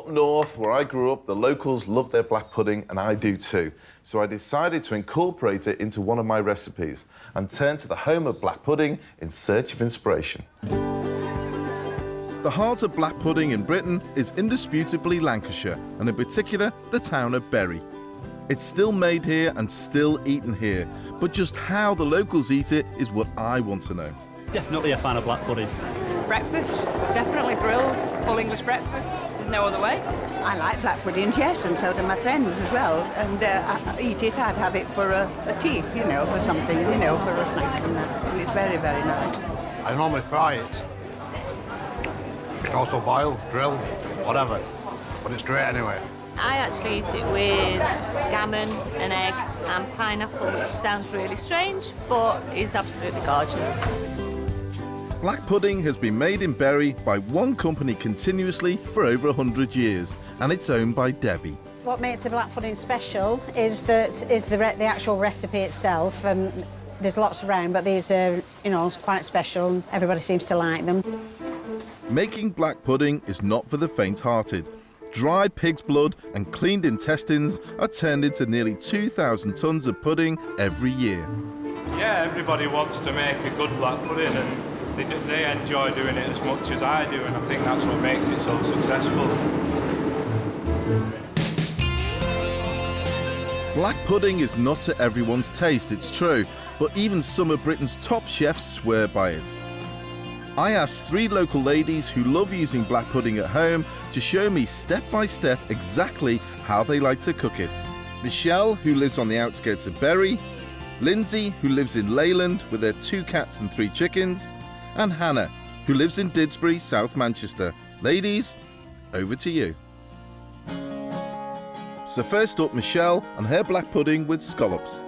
Up north, where I grew up, the locals love their black pudding, and I do too. So I decided to incorporate it into one of my recipes and turn to the home of black pudding in search of inspiration. The heart of black pudding in Britain is indisputably Lancashire, and in particular, the town of Bury. It's still made here and still eaten here, but just how the locals eat it is what I want to know. Definitely a fan of black pudding. Breakfast, definitely grilled, full English breakfast, there's no other way. I like black puddings, yes, and so do my friends as well. And I eat it, I'd have it for a tea, you know, for something, you know, for a snack and that. And it's very, very nice. I normally fry it. It's also boil, grill, whatever, but it's great anyway. I actually eat it with gammon, an egg and pineapple, which sounds really strange, but is absolutely gorgeous. Black pudding has been made in Bury by one company continuously for over 100 years, and it's owned by Debbie. What makes the black pudding special is the actual recipe itself. There's lots around, but these are, you know, quite special. Everybody seems to like them. Making black pudding is not for the faint-hearted. Dried pig's blood and cleaned intestines are turned into nearly 2,000 tonnes of pudding every year. Yeah, everybody wants to make a good black pudding, and they enjoy doing it as much as I do, and I think that's what makes it so successful. Black pudding is not to everyone's taste, it's true, but even some of Britain's top chefs swear by it. I asked 3 local ladies who love using black pudding at home to show me step by step exactly how they like to cook it. Michelle, who lives on the outskirts of Bury, Lindsay, who lives in Leyland with their 2 cats and 3 chickens, and Hannah, who lives in Didsbury, South Manchester. Ladies, over to you. So first up, Michelle and her black pudding with scallops.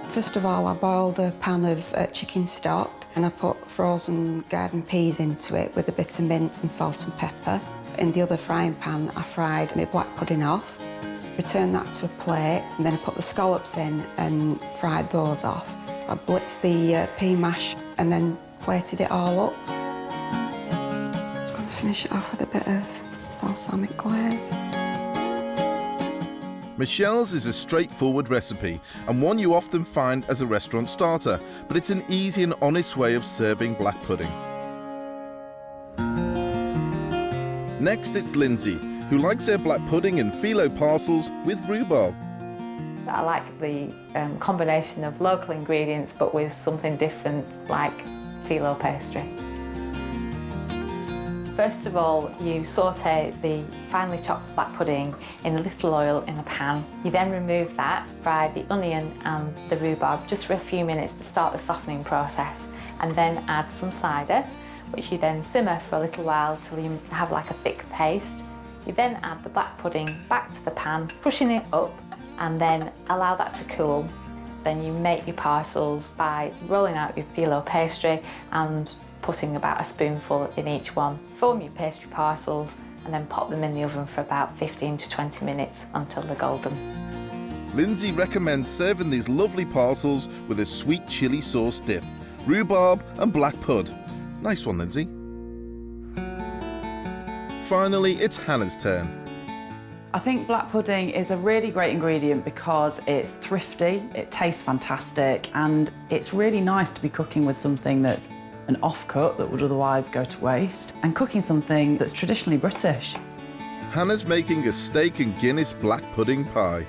First of all, I boiled a pan of chicken stock and I put frozen garden peas into it with a bit of mint and salt and pepper. In the other frying pan, I fried my black pudding off, returned that to a plate, and then I put the scallops in and fried those off. I blitzed the pea mash and then plated it all up. Just going to finish it off with a bit of balsamic glaze. Michelle's is a straightforward recipe and one you often find as a restaurant starter, but it's an easy and honest way of serving black pudding. Next, it's Lindsay, who likes her black pudding in phyllo parcels with rhubarb. I like the combination of local ingredients but with something different like phyllo pastry. First of all, you saute the finely chopped black pudding in a little oil in a pan. You then remove that, fry the onion and the rhubarb just for a few minutes to start the softening process, and then add some cider, which you then simmer for a little while till you have like a thick paste. You then add the black pudding back to the pan, pushing it up, and then allow that to cool. Then you make your parcels by rolling out your phyllo pastry and putting about a spoonful in each one. Form your pastry parcels and then pop them in the oven for about 15 to 20 minutes until they're golden. Lindsay recommends serving these lovely parcels with a sweet chilli sauce dip, rhubarb and black pud. Nice one, Lindsay. Finally, it's Hannah's turn. I think black pudding is a really great ingredient because it's thrifty, it tastes fantastic, and it's really nice to be cooking with something that's an offcut that would otherwise go to waste, and cooking something that's traditionally British. Hannah's making a steak and Guinness black pudding pie.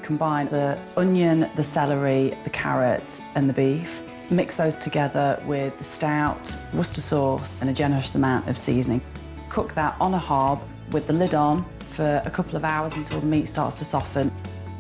Combine the onion, the celery, the carrot and the beef. Mix those together with the stout, Worcester sauce and a generous amount of seasoning. Cook that on a hob with the lid on for a couple of hours until the meat starts to soften.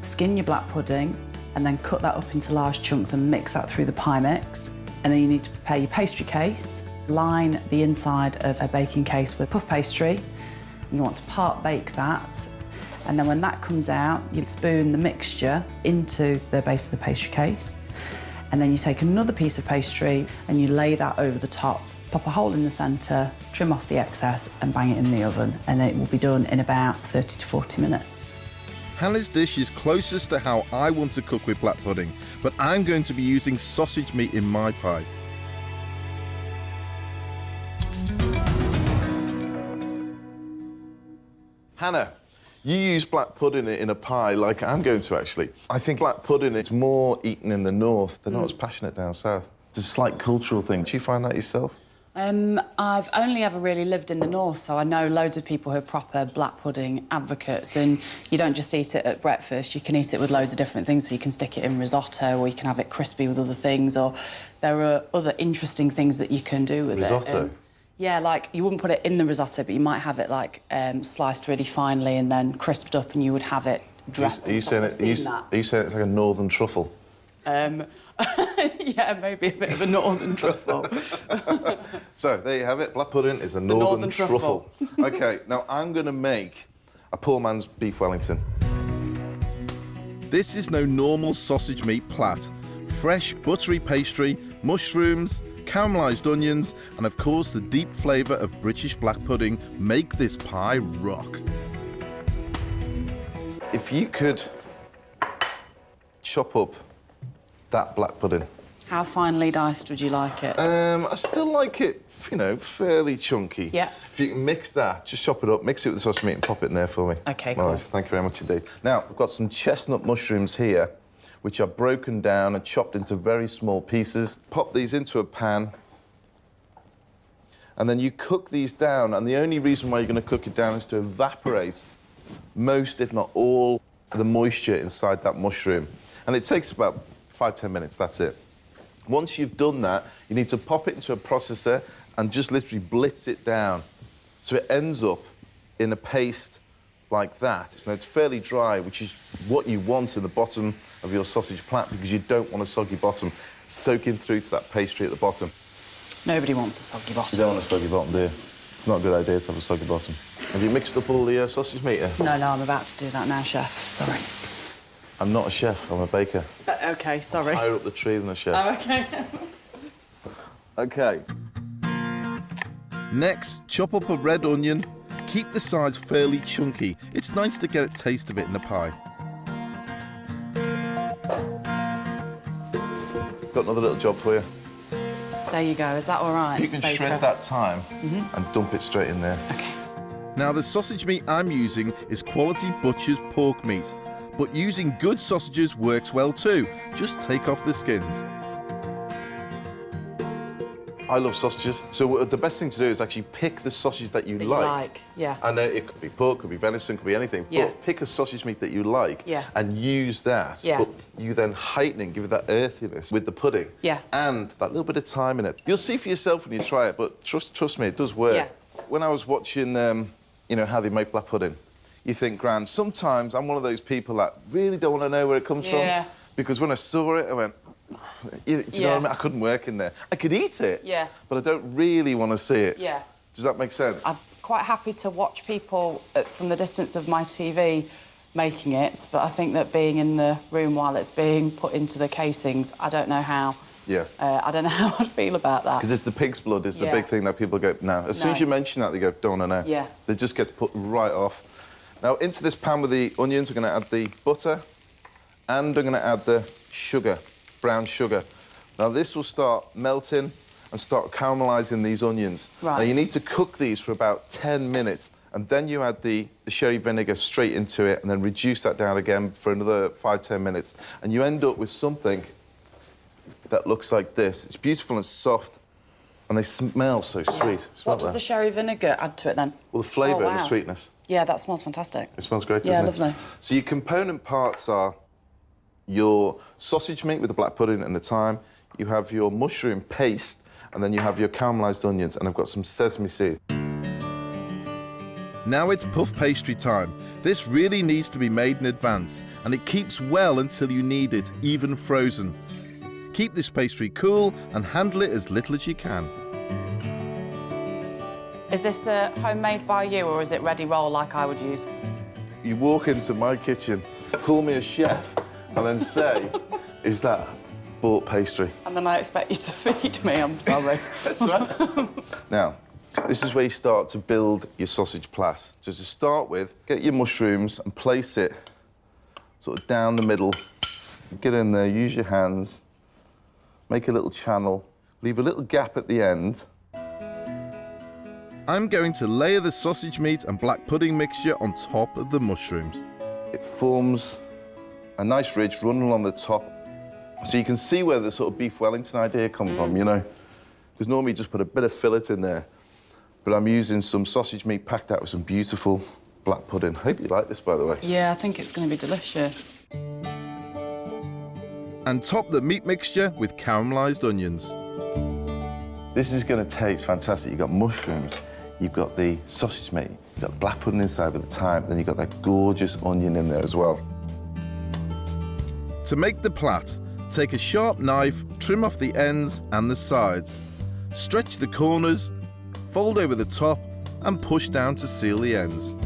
Skin your black pudding and then cut that up into large chunks and mix that through the pie mix. And then you need to prepare your pastry case. Line the inside of a baking case with puff pastry. You want to part bake that. And then when that comes out, you spoon the mixture into the base of the pastry case. And then you take another piece of pastry and you lay that over the top. Pop a hole in the centre, trim off the excess and bang it in the oven. And it will be done in about 30 to 40 minutes. Hannah's dish is closest to how I want to cook with black pudding, but I'm going to be using sausage meat in my pie. Hannah, you use black pudding in a pie like I'm going to, actually. I think black pudding is more eaten in the north. They're not as passionate down south. It's a slight cultural thing. Do you find that yourself? I've only ever really lived in the north, so I know loads of people who are proper black pudding advocates, and you don't just eat it at breakfast, you can eat it with loads of different things, so you can stick it in risotto, or you can have it crispy with other things, or there are other interesting things that you can do with risotto? it. Yeah, like, you wouldn't put it in the risotto, but you might have it, like, sliced really finely and then crisped up, and you would have it dressed. Are you saying it's like a northern truffle? Yeah, maybe a bit of a northern truffle. So, there you have it. Black pudding is a northern truffle. OK, now I'm going to make a poor man's beef Wellington. This is no normal sausage meat plat. Fresh, buttery pastry, mushrooms, caramelised onions, and of course the deep flavour of British black pudding make this pie rock. If you could chop up that black pudding. How finely diced would you like it? I still like it, you know, fairly chunky. Yeah. If you can mix that, just chop it up, mix it with the sausage meat and pop it in there for me. OK, cool. Nice, thank you very much indeed. Now, I've got some chestnut mushrooms here, which are broken down and chopped into very small pieces. Pop these into a pan, and then you cook these down, and the only reason why you're going to cook it down is to evaporate most, if not all, the moisture inside that mushroom. And it takes about 5-10 minutes, that's it. Once you've done that, you need to pop it into a processor and just literally blitz it down. So it ends up in a paste like that. So it's fairly dry, which is what you want in the bottom of your sausage plat, because you don't want a soggy bottom soaking through to that pastry at the bottom. Nobody wants a soggy bottom. You don't want a soggy bottom, do you? It's not a good idea to have a soggy bottom. Have you mixed up all the sausage meat here? No, I'm about to do that now, Chef. Sorry. I'm not a chef, I'm a baker. OK, sorry. I'm higher up the tree than a chef. Oh, OK. OK. Next, chop up a red onion. Keep the sides fairly chunky. It's nice to get a taste of it in a pie. Got another little job for you. There you go. Is that all right? You can shred that thyme and dump it straight in there. OK. Now, the sausage meat I'm using is quality butcher's pork meat, but using good sausages works well too. Just take off the skins. I love sausages, so the best thing to do is actually pick the sausage that you like. Yeah. And it could be pork, could be venison, could be anything. Yeah. But pick a sausage meat that you like and use that. Yeah. But you then heighten it, give it that earthiness with the pudding. Yeah. And that little bit of thyme in it. You'll see for yourself when you try it, but trust me, it does work. Yeah. When I was watching, you know, how they make black pudding, you think, grand. Sometimes I'm one of those people that really don't want to know where it comes from. Because when I saw it, I went, do you know what I mean? I couldn't work in there. I could eat it, but I don't really want to see it. Yeah. Does that make sense? I'm quite happy to watch people from the distance of my TV making it, but I think that being in the room while it's being put into the casings, I don't know how. Yeah. I don't know how I'd feel about that. Because it's the pig's blood is the big thing that people go, no. As soon as you mention that, they go, don't want to know. Yeah. They just get put right off. Now, into this pan with the onions, we're going to add the butter, and I'm going to add the sugar, brown sugar. Now, this will start melting and start caramelising these onions. Right. Now, you need to cook these for about 10 minutes, and then you add the sherry vinegar straight into it, and then reduce that down again for another 5-10 minutes. And you end up with something that looks like this. It's beautiful and soft, and they smell so sweet. What does the sherry vinegar add to it, then? Well, the flavour and the sweetness. Yeah, that smells fantastic. It smells great, doesn't it? Yeah, lovely. So your component parts are your sausage meat with the black pudding and the thyme, you have your mushroom paste, and then you have your caramelised onions, and I've got some sesame seed. Now it's puff pastry time. This really needs to be made in advance, and it keeps well until you need it, even frozen. Keep this pastry cool and handle it as little as you can. Is this homemade by you, or is it ready roll like I would use? You walk into my kitchen, call me a chef, and then say, is that bought pastry? And then I expect you to feed me, I'm sorry. That's right. Now, this is where you start to build your sausage plat. So to start with, get your mushrooms and place it sort of down the middle. Get in there, use your hands, make a little channel, leave a little gap at the end. I'm going to layer the sausage meat and black pudding mixture on top of the mushrooms. It forms a nice ridge running along the top. So you can see where the sort of beef Wellington idea comes from, you know? Because normally you just put a bit of fillet in there, but I'm using some sausage meat packed out with some beautiful black pudding. Hope you like this, by the way. Yeah, I think it's going to be delicious. And top the meat mixture with caramelised onions. This is going to taste fantastic. You've got mushrooms, you've got the sausage meat, you've got the black pudding inside with the thyme, then you've got that gorgeous onion in there as well. To make the plait, take a sharp knife, trim off the ends and the sides, stretch the corners, fold over the top and push down to seal the ends.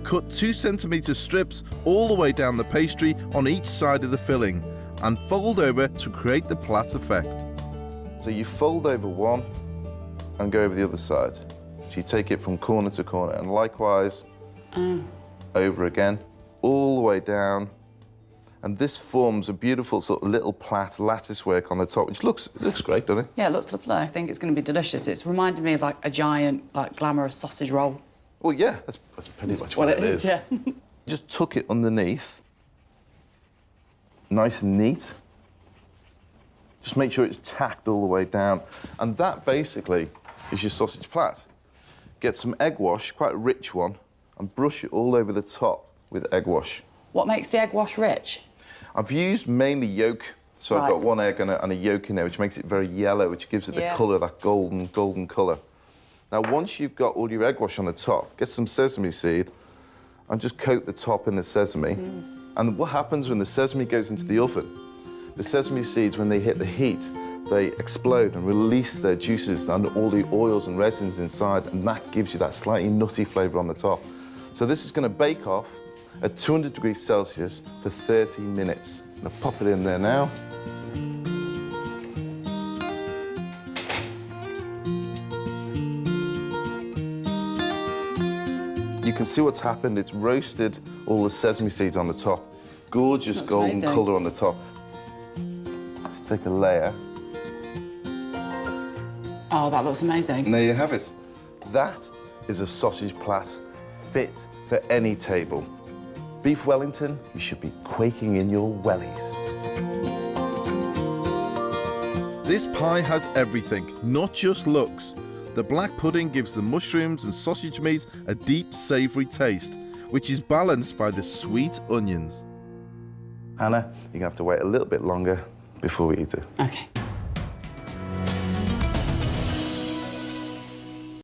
Cut 2cm strips all the way down the pastry on each side of the filling and fold over to create the plait effect. So you fold over one and go over the other side. So you take it from corner to corner and likewise over again, all the way down. And this forms a beautiful sort of little plait lattice work on the top, which looks great, doesn't it? Yeah, it looks lovely. I think it's going to be delicious. It's reminded me of like a giant, like glamorous sausage roll. Well, yeah, that's pretty much what it is. Yeah. Just tuck it underneath, nice and neat. Just make sure it's tacked all the way down. And that basically is your sausage plait. Get some egg wash, quite a rich one, and brush it all over the top with egg wash. What makes the egg wash rich? I've used mainly yolk, so I've got one egg and a yolk in there, which makes it very yellow, which gives it the colour, that golden colour. Now, once you've got all your egg wash on the top, get some sesame seed and just coat the top in the sesame. And what happens when the sesame goes into the oven? The sesame seeds, when they hit the heat, they explode and release their juices and all the oils and resins inside, and that gives you that slightly nutty flavour on the top. So this is going to bake off at 200 degrees Celsius for 30 minutes. I'm going to pop it in there now. You can see what's happened. It's roasted all the sesame seeds on the top. Gorgeous golden colour on the top. Let's take a layer. Oh, that looks amazing. And there you have it. That is a sausage plait fit for any table. Beef Wellington, you should be quaking in your wellies. This pie has everything, not just looks. The black pudding gives the mushrooms and sausage meat a deep, savoury taste, which is balanced by the sweet onions. Hannah, you're going to have to wait a little bit longer before we eat it. OK.